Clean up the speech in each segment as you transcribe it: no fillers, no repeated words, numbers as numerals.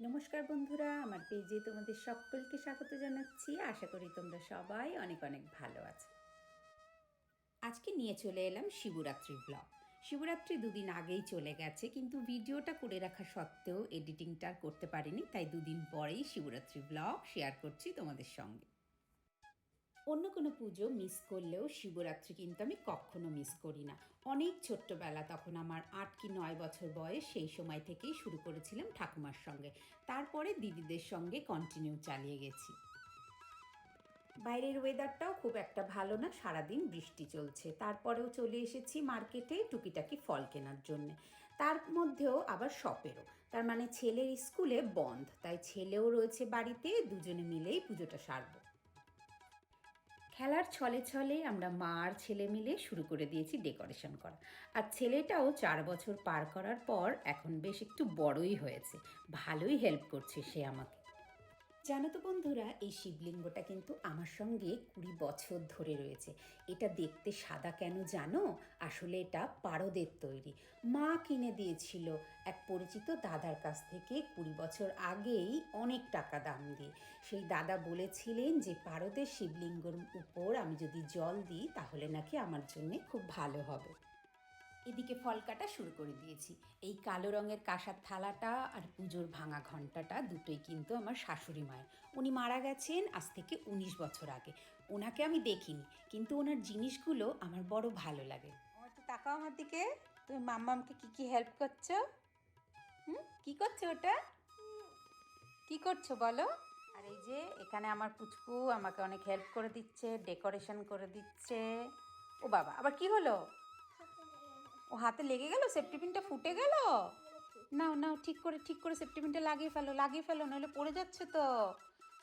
নমস্কার বন্ধুরা, আমার পেজে তোমাদের সকলকে স্বাগত জানাচ্ছি। আশা করি তোমরা সবাই অনেক অনেক ভালো আছো। আজকে নিয়ে চলে এলাম শিবরাত্রির ব্লগ। শিবরাত্রি দুদিন আগেই চলে গেছে, কিন্তু ভিডিওটা করে রাখা সত্ত্বেও এডিটিংটা আর করতে পারিনি, তাই দুদিন পরেই শিবরাত্রি ব্লগ শেয়ার করছি তোমাদের সঙ্গে। অন্য কোনো পুজো মিস করলেও শিবরাত্রি কিন্তু আমি কখনো মিস করি না। অনেক ছোট্টবেলা, তখন আমার 8 কি 9 বছর বয়স, সেই সময় থেকেই শুরু করেছিলাম ঠাকুমার সঙ্গে। তারপরে দিদিদের সঙ্গে কন্টিনিউ চালিয়ে গেছি। বাইরের ওয়েদারটাও খুব একটা ভালো না, সারাদিন বৃষ্টি চলছে। তারপরেও চলে এসেছি মার্কেটে টুকিটাকি ফল কেনার জন্যে। তার মধ্যেও আবার শপেরও, তার মানে ছেলের স্কুলে বন্ধ, তাই ছেলেও রয়েছে বাড়িতে, দুজনে মিলেই পুজোটা সারবো। খেলার ছলে ছলে আমরা মা আর ছেলে মিলে শুরু করে দিয়েছি ডেকোরেশন করা। আর ছেলেটাও 4 বছর পার করার পর এখন বেশ একটু বড়ই হয়েছে, ভালোই হেল্প করছে সে আমাকে। জানো তো বন্ধুরা, এই শিবলিঙ্গটা কিন্তু আমার সঙ্গে 20 বছর ধরে রয়েছে। এটা দেখতে সাদা কেন জানো? আসলে এটা পারদের তৈরি। মা কিনে দিয়েছিল এক পরিচিত দাদার কাছ থেকে 20 বছর আগেই, অনেক টাকা দাম দিয়ে। সেই দাদা বলেছিলেন যে পারদের শিবলিঙ্গর উপর আমি যদি জল দিই তাহলে নাকি আমার জন্যে খুব ভালো হবে। এদিকে ফল কাটা শুরু করে দিয়েছি। এই কালো রঙের কাঁসার থালাটা আর পুজোর ভাঙা ঘণ্টাটা দুটোই কিন্তু আমার শাশুড়ি মায়ের। উনি মারা গেছেন আজ থেকে 19 বছর আগে। ওনাকে আমি দেখিনি, কিন্তু ওনার জিনিসগুলো আমার বড় ভালো লাগে। একটু তাকাও আমার দিকে। তুমি মাম্মামকে কি হেল্প করছো? কি করছো ওটা? কি করছো বলো? আর এই যে এখানে আমার পুচকু আমাকে অনেক হেল্প করে দিচ্ছে, ডেকোরেশন করে দিচ্ছে। ও বাবা, আবার কি হলো? ও হাতে লেগে গেল, সেফটি পিনটা ফুটে গেল। নাও নাও, ঠিক করে সেফটি পিনটা লাগিয়ে ফেলো, নইলে পড়ে যাচ্ছে তো।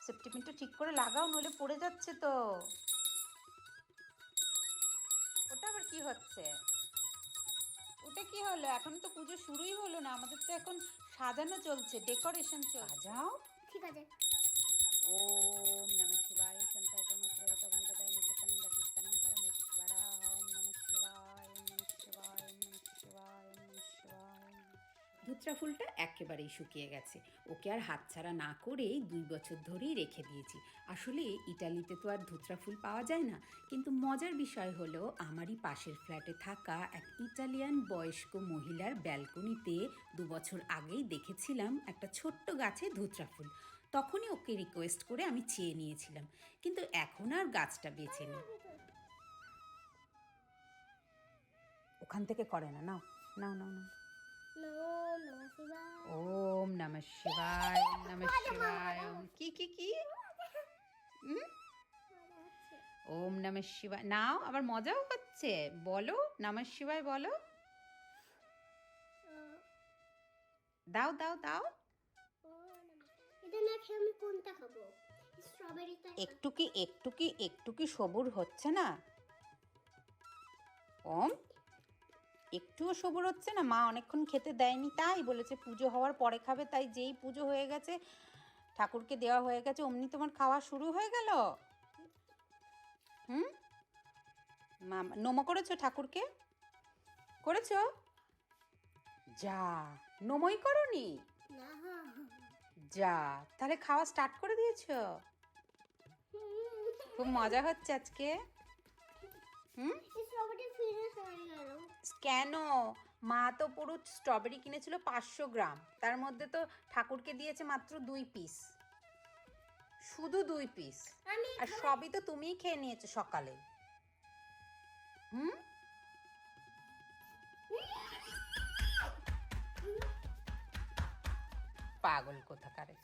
সেফটি পিনটা ঠিক করে লাগাও, নইলে পড়ে যাচ্ছে তো। ওটা আবার কি হচ্ছে? ওটা কি হলো? এখন তো পুজো শুরুই হলো না, আমাদের তো এখন সাজানো চলছে, ডেকোরেশন চলছে। সাজাও। ঠিক আছে। ওম নমঃ শিবায় শান্তায় তমত্রয়তম নিবেদায় নিত্যতনং গতিস্তনং পরমেশ্বরা। ওম নমঃ শিবায়, ওম নমঃ শিবায়, ওম নমঃ শিবায়, ওম নমঃ শিবায়। ধুত্রা ফুলটা একেবারেই শুকিয়ে গেছে। ওকে আর হাতছাড়া না করেই 2 বছর ধরেই রেখে দিয়েছি। আসলে ইটালিতে তো আর ধুত্রা ফুল পাওয়া যায় না, কিন্তু মজার বিষয় হলো আমারই পাশের ফ্ল্যাটে থাকা এক ইটালিয়ান বয়স্ক মহিলার ব্যালকনিতে 2 বছর আগেই দেখেছিলাম একটা ছোট্ট গাছে ধুত্রা ফুল। তখনই ওকে রিকোয়েস্ট করে আমি চেয়ে নিয়েছিলাম, কিন্তু এখন আর গাছটা বেঁচে নেই। ওখান থেকে করে না, নাও নাও নাও নাও। ওম নমঃ শিবায়, ওম নমঃ শিবায়। কি ওম নমঃ শিবায় নাও, আবার মজাও হচ্ছে। বলো নমঃ শিবায়, বলো। দাও দাও দাও। এটা না খেয়ে আমি কোনটা খাবো? স্ট্রবেরিটা। একটু কি সবুর হচ্ছে না? ওম, একটুও সবুর হচ্ছে না? মা অনেকক্ষণ খেতে দেয়নি, তাই বলেছে পুজো হওয়ার পরে খাবে, তাই যেই পুজো হয়ে গেছে, ঠাকুরকে দেওয়া হয়ে গেছে, অমনি তোমার খাওয়া শুরু হয়ে গেল। হুম, মা নমো করেছো ঠাকুরকে? করেছো? যা, নমই করনি? না। যা, তাহলে খাওয়া স্টার্ট করে দিয়েছো? খুব মজা হচ্ছে আজকে। স্ট্রবেরি ফিনিশ হয়ে গেল। কেন? মা তো পুরো স্ট্রবেরি কিনেছিল 500 গ্রাম, তার মধ্যে তো ঠাকুরকে দিয়েছে মাত্র 2 পিস, শুধু 2 পিস। আর সবই তো তুমিই খেয়ে নিয়েছো সকালে। হুম, পাগল কোথাকারে,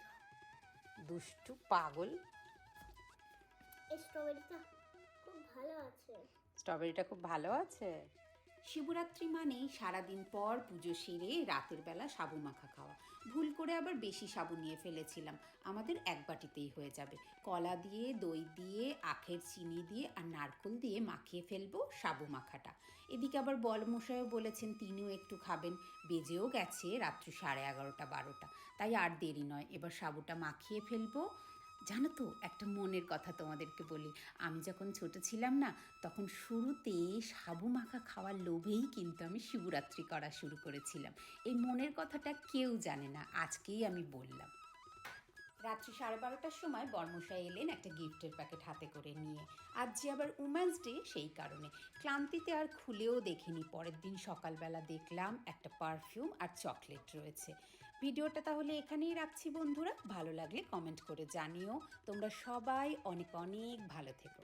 দুষ্টু পাগল। স্ট্রবেরিটা খুব ভালো আছে। স্ট্রবেরিটা খুব ভালো আছে। শিবরাত্রি মানেই সারাদিন পর পুজো সেরে রাতের বেলা সাবু মাখা খাওয়া। ভুল করে আবার বেশি সাবু নিয়ে ফেলেছিলাম, আমাদের এক বাটিতেই হয়ে যাবে। কলা দিয়ে, দই দিয়ে, আখের চিনি দিয়ে আর নারকেল দিয়ে মাখিয়ে ফেলবো সাবু মাখাটা। এদিকে আবার বলমশাইও বলেছেন তিনিও একটু খাবেন। বেজেও গেছে রাত্রি 11:30 12টা, তাই আর দেরি নয়, এবার সাবুটা মাখিয়ে ফেলবো। জানো তো, একটা মনের কথা তোমাদেরকে বলি। আমি যখন ছোট ছিলাম না, তখন শুরুতে সাবু মাখা খাওয়ার লোভেই কিন্তু আমি শিবরাত্রি করা শুরু করেছিলাম। এই মনের কথাটা কেউ জানে না, আজকেই আমি বললাম। রাত্রি 12:30টার সময় বর্মশাই এলেন একটা গিফটের প্যাকেট হাতে করে নিয়ে। আজ যে আবার উমেন্স ডে, সেই কারণে ক্লান্তিতে আর খুলেও দেখিনি। পরের দিন সকালবেলা দেখলাম একটা পারফিউম আর চকলেট রয়েছে। ভিডিওটা তাহলে এখানেই রাখছি বন্ধুরা, ভালো লাগলে কমেন্ট করে জানিও। তোমরা সবাই অনেক অনেক ভালো থেকো।